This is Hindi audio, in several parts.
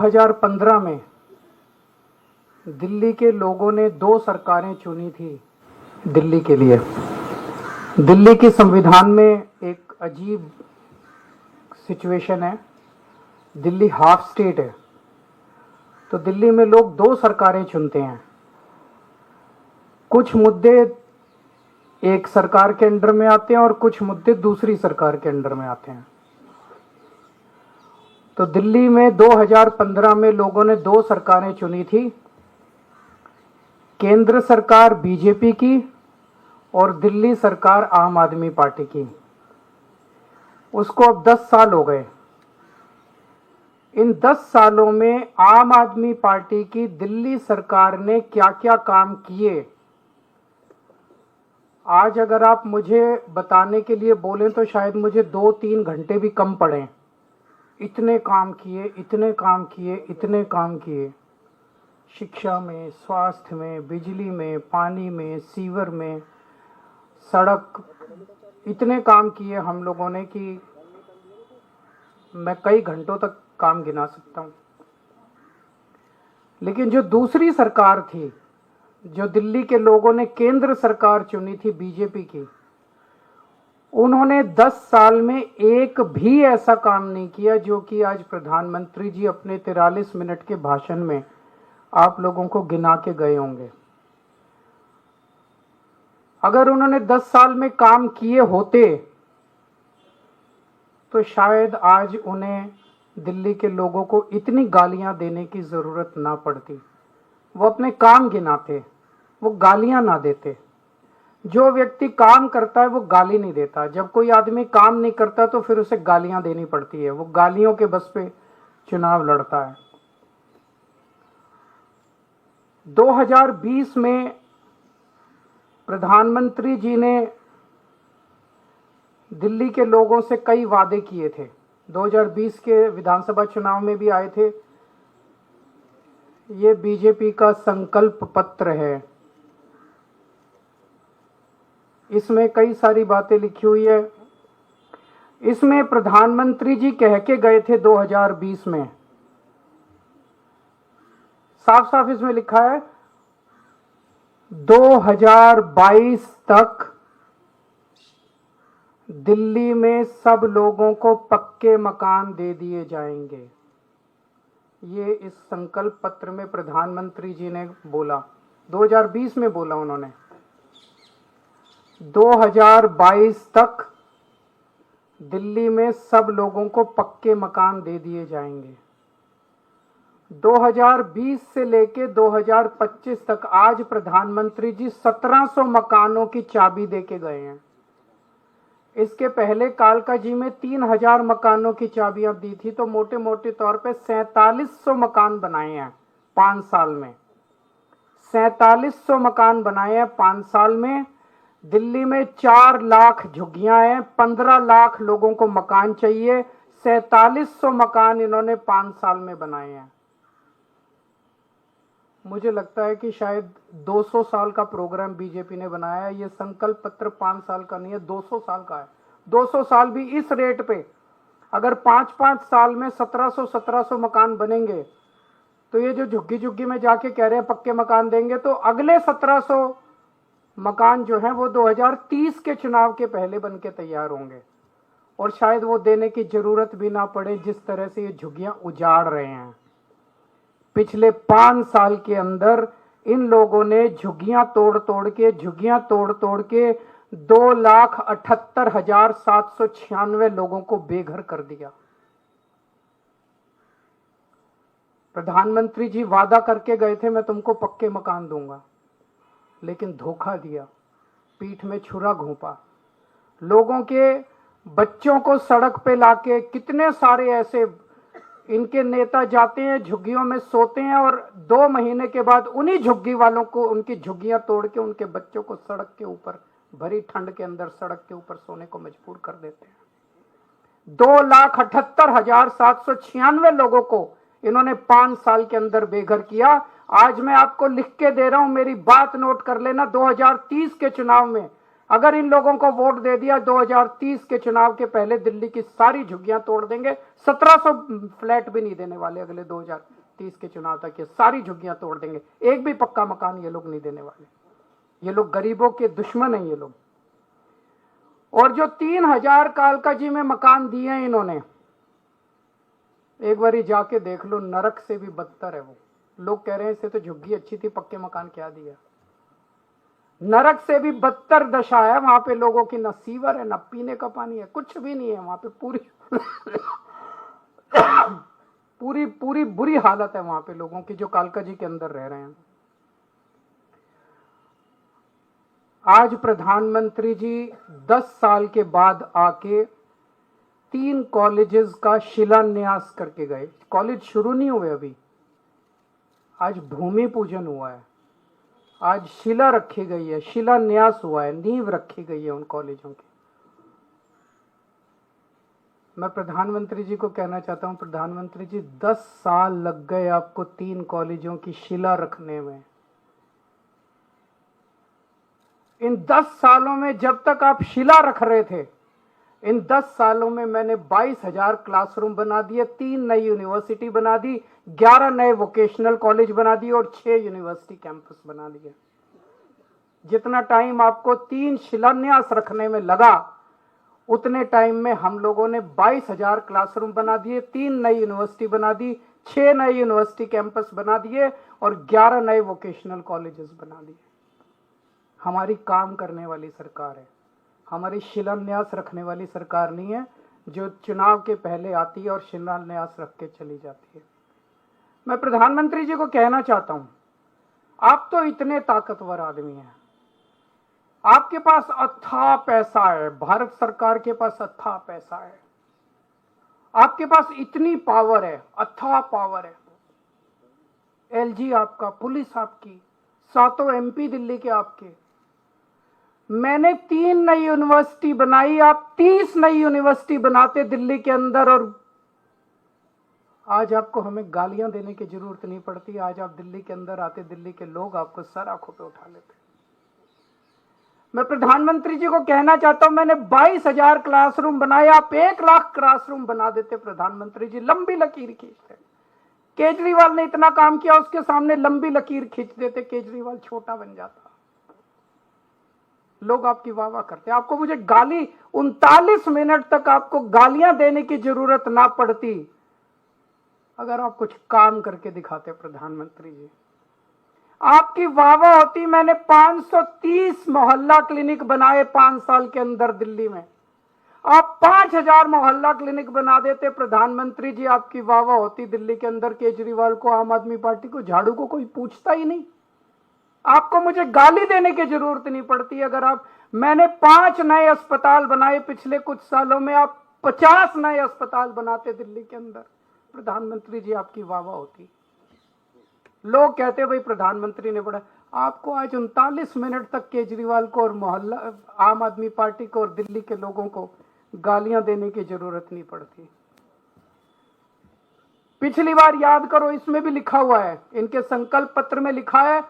2015 में दिल्ली के लोगों ने 2 सरकारें चुनी थी दिल्ली के लिए। दिल्ली के संविधान में एक अजीब सिचुएशन है, दिल्ली हाफ स्टेट है, तो दिल्ली में लोग 2 सरकारें चुनते हैं। कुछ मुद्दे एक सरकार के अंडर में आते हैं और कुछ मुद्दे दूसरी सरकार के अंडर में आते हैं। तो दिल्ली में 2015 में लोगों ने 2 सरकारें चुनी थी, केंद्र सरकार बीजेपी की और दिल्ली सरकार आम आदमी पार्टी की। उसको अब 10 साल हो गए। इन 10 सालों में आम आदमी पार्टी की दिल्ली सरकार ने क्या क्या काम किए, आज अगर आप मुझे बताने के लिए बोलें तो शायद मुझे 2-3 घंटे भी कम पड़ें। इतने काम किए, इतने काम किए, इतने काम किए, शिक्षा में, स्वास्थ्य में, बिजली में, पानी में, सीवर में, सड़क, इतने काम किए हम लोगों ने कि मैं कई घंटों तक काम गिना सकता हूं। लेकिन जो दूसरी सरकार थी, जो दिल्ली के लोगों ने केंद्र सरकार चुनी थी बीजेपी की, उन्होंने 10 साल में एक भी ऐसा काम नहीं किया जो कि आज प्रधानमंत्री जी अपने 43 मिनट के भाषण में आप लोगों को गिना के गए होंगे। अगर उन्होंने 10 साल में काम किए होते तो शायद आज उन्हें दिल्ली के लोगों को इतनी गालियां देने की जरूरत ना पड़ती। वो अपने काम गिनाते, वो गालियां ना देते। जो व्यक्ति काम करता है वो गाली नहीं देता। जब कोई आदमी काम नहीं करता तो फिर उसे गालियां देनी पड़ती है, वो गालियों के बस पे चुनाव लड़ता है। 2020 में प्रधानमंत्री जी ने दिल्ली के लोगों से कई वादे किए थे। 2020 के विधानसभा चुनाव में भी आए थे। ये बीजेपी का संकल्प पत्र है, इसमें कई सारी बातें लिखी हुई है। इसमें प्रधानमंत्री जी कह के गए थे 2020 में, साफ साफ इसमें लिखा है 2022 तक दिल्ली में सब लोगों को पक्के मकान दे दिए जाएंगे। ये इस संकल्प पत्र में प्रधानमंत्री जी ने बोला, 2020 में बोला उन्होंने। 2022 तक दिल्ली में सब लोगों को पक्के मकान दे दिए जाएंगे। 2020 से लेके 2025 तक आज प्रधानमंत्री जी 1700 मकानों की चाबी देके गए हैं। इसके पहले कालका जी में 3000 मकानों की चाबियां दी थी, तो मोटे मोटे तौर पे 4700 मकान बनाए हैं 5 साल में। 4700 मकान बनाए हैं 5 साल में। दिल्ली में 4 लाख झुग्गियां हैं, 15 लाख लोगों को मकान चाहिए। 4700 मकान इन्होंने 5 साल में बनाए हैं। मुझे लगता है कि शायद 200 साल का प्रोग्राम बीजेपी ने बनाया है। ये संकल्प पत्र 5 साल का नहीं है, 200 साल का है। 200 साल भी इस रेट पे अगर 5-5 साल में 1700 मकान बनेंगे तो ये जो झुग्गी झुग्गी में जाके कह रहे हैं पक्के मकान देंगे, तो अगले 1700 मकान जो है वो 2030 के चुनाव के पहले बन के तैयार होंगे। और शायद वो देने की जरूरत भी ना पड़े, जिस तरह से ये झुग्गियां उजाड़ रहे हैं। पिछले 5 साल के अंदर इन लोगों ने झुग्गियां तोड़ तोड़ के 2,78,796 लोगों को बेघर कर दिया। प्रधानमंत्री जी वादा करके गए थे मैं तुमको पक्के मकान दूंगा, लेकिन धोखा दिया, पीठ में छुरा घोंपा। लोगों के बच्चों को सड़क पे लाके, कितने सारे ऐसे इनके नेता जाते हैं झुग्गियों में सोते हैं और 2 महीने के बाद उन्हीं झुग्गी वालों को उनकी झुग्गियां तोड़ के उनके बच्चों को सड़क के ऊपर, भरी ठंड के अंदर सड़क के ऊपर सोने को मजबूर कर देते हैं। 2,78,796 लोगों को इन्होंने 5 साल के अंदर बेघर किया। आज मैं आपको लिख के दे रहा हूं, मेरी बात नोट कर लेना। 2030 के चुनाव में अगर इन लोगों को वोट दे दिया 2030 के चुनाव के पहले दिल्ली की सारी झुग्गियां तोड़ देंगे। 1700 फ्लैट भी नहीं देने वाले अगले 2030 के चुनाव तक, ये सारी झुग्गियां तोड़ देंगे। एक भी पक्का मकान ये लोग नहीं देने वाले। ये लोग गरीबों के दुश्मन हैं ये लोग। और जो 3000 कालकाजी में मकान दिए हैं इन्होंने, एक बारी जाके देख लो, नरक से भी बदतर है वो। लोग कह रहे हैं इसे तो झुग्गी अच्छी थी, पक्के मकान क्या दिया। नरक से भी बदतर दशा है वहां पे लोगों की। न सीवर है, न पीने का पानी है, कुछ भी नहीं है वहां पे। पूरी बुरी हालत है वहां पे लोगों की जो कालकाजी के अंदर रह रहे हैं। आज प्रधानमंत्री जी 10 साल के बाद आके 3 कॉलेजेस का शिलान्यास करके गए। कॉलेज शुरू नहीं हुए अभी, आज भूमि पूजन हुआ है, आज शिला रखी गई है, शिलान्यास हुआ है, नींव रखी गई है उन कॉलेजों की। मैं प्रधानमंत्री जी को कहना चाहता हूं, प्रधानमंत्री जी 10 साल लग गए आपको 3 कॉलेजों की शिला रखने में। इन 10 सालों में जब तक आप शिला रख रहे थे, इन 10 सालों में मैंने 22,000 क्लासरूम बना दिए, 3 नई यूनिवर्सिटी बना दी, 11 नए वोकेशनल कॉलेज बना दिए और 6 यूनिवर्सिटी कैंपस बना दिए। जितना टाइम आपको 3 शिलान्यास रखने में लगा, उतने टाइम में हम लोगों ने 22,000 क्लासरूम बना दिए, 3 नई यूनिवर्सिटी बना दी, 6 नए यूनिवर्सिटी कैंपस बना दिए और 11 नए वोकेशनल कॉलेजेस बना दिए। हमारी काम करने वाली सरकार है, हमारी शिलान्यास रखने वाली सरकार नहीं है जो चुनाव के पहले आती है और शिलान्यास रख के चली जाती है। मैं प्रधानमंत्री जी को कहना चाहता हूं, आप तो इतने ताकतवर आदमी हैं, आपके पास अथाह पैसा है, भारत सरकार के पास अथाह पैसा है, आपके पास इतनी पावर है, अथाह पावर है। एलजी आपका, पुलिस आपकी, 7 एमपी दिल्ली के आपके। मैंने 3 नई यूनिवर्सिटी बनाई, आप 30 नई यूनिवर्सिटी बनाते दिल्ली के अंदर, और आज आपको हमें गालियां देने की जरूरत नहीं पड़ती। आज आप दिल्ली के अंदर आते, दिल्ली के लोग आपको सर आंखों पे उठा लेते। मैं प्रधानमंत्री जी को कहना चाहता हूं, मैंने 22,000 क्लासरूम बनाए, आप 1 लाख क्लासरूम बना देते प्रधानमंत्री जी, लंबी लकीर खींचते। केजरीवाल ने इतना काम किया, उसके सामने लंबी लकीर खींच देते, केजरीवाल छोटा बन जाता। लोग आपकी वाह वाह करते। आपको मुझे गाली 39 मिनट तक आपको गालियां देने की जरूरत ना पड़ती अगर आप कुछ काम करके दिखाते प्रधानमंत्री जी। आपकी वाह वाह होती। मैंने 530 मोहल्ला क्लिनिक बनाए 5 साल के अंदर दिल्ली में। आप 5000 मोहल्ला क्लिनिक बना देते प्रधानमंत्री जी, आपकी वाह वाह होती दिल्ली के अंदर। केजरीवाल को, आम आदमी पार्टी को, झाड़ू को कोई पूछता ही नहीं। आपको मुझे गाली देने की जरूरत नहीं पड़ती। अगर आप, मैंने 5 नए अस्पताल बनाए पिछले कुछ सालों में, आप 50 नए अस्पताल बनाते दिल्ली के अंदर, प्रधानमंत्री जी आपकी वाह वाह होती। लोग कहते भाई प्रधानमंत्री ने बड़ा। आपको आज 39 मिनट तक केजरीवाल को और मोहल्ला आम आदमी पार्टी को और दिल्ली के लोगों को गालियां देने की जरूरत नहीं पड़ती। पिछली बार याद करो, इसमें भी लिखा हुआ है, इनके संकल्प पत्र में लिखा है,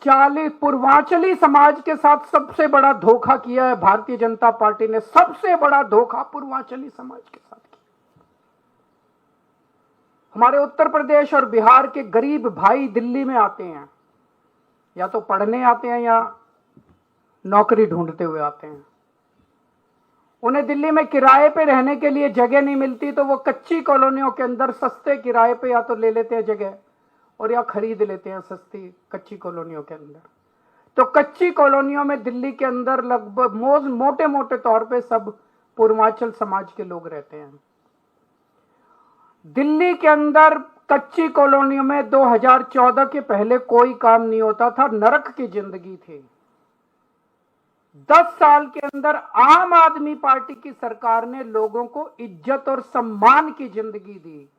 40 पूर्वांचली समाज के साथ सबसे बड़ा धोखा किया है भारतीय जनता पार्टी ने। सबसे बड़ा धोखा पूर्वांचली समाज के साथ किया। हमारे उत्तर प्रदेश और बिहार के गरीब भाई दिल्ली में आते हैं, या तो पढ़ने आते हैं या नौकरी ढूंढते हुए आते हैं। उन्हें दिल्ली में किराए पे रहने के लिए जगह नहीं मिलती, तो वो कच्ची कॉलोनियों के अंदर सस्ते किराए पे या तो ले लेते हैं जगह और या खरीद लेते हैं सस्ती कच्ची कॉलोनियों के अंदर। तो कच्ची कॉलोनियों में दिल्ली के अंदर लगभग मोटे मोटे तौर पे सब पूर्वांचल समाज के लोग रहते हैं। दिल्ली के अंदर कच्ची कॉलोनियों में 2014 के पहले कोई काम नहीं होता था, नरक की जिंदगी थी। 10 साल के अंदर आम आदमी पार्टी की सरकार ने लोगों को इज्जत और सम्मान की जिंदगी दी।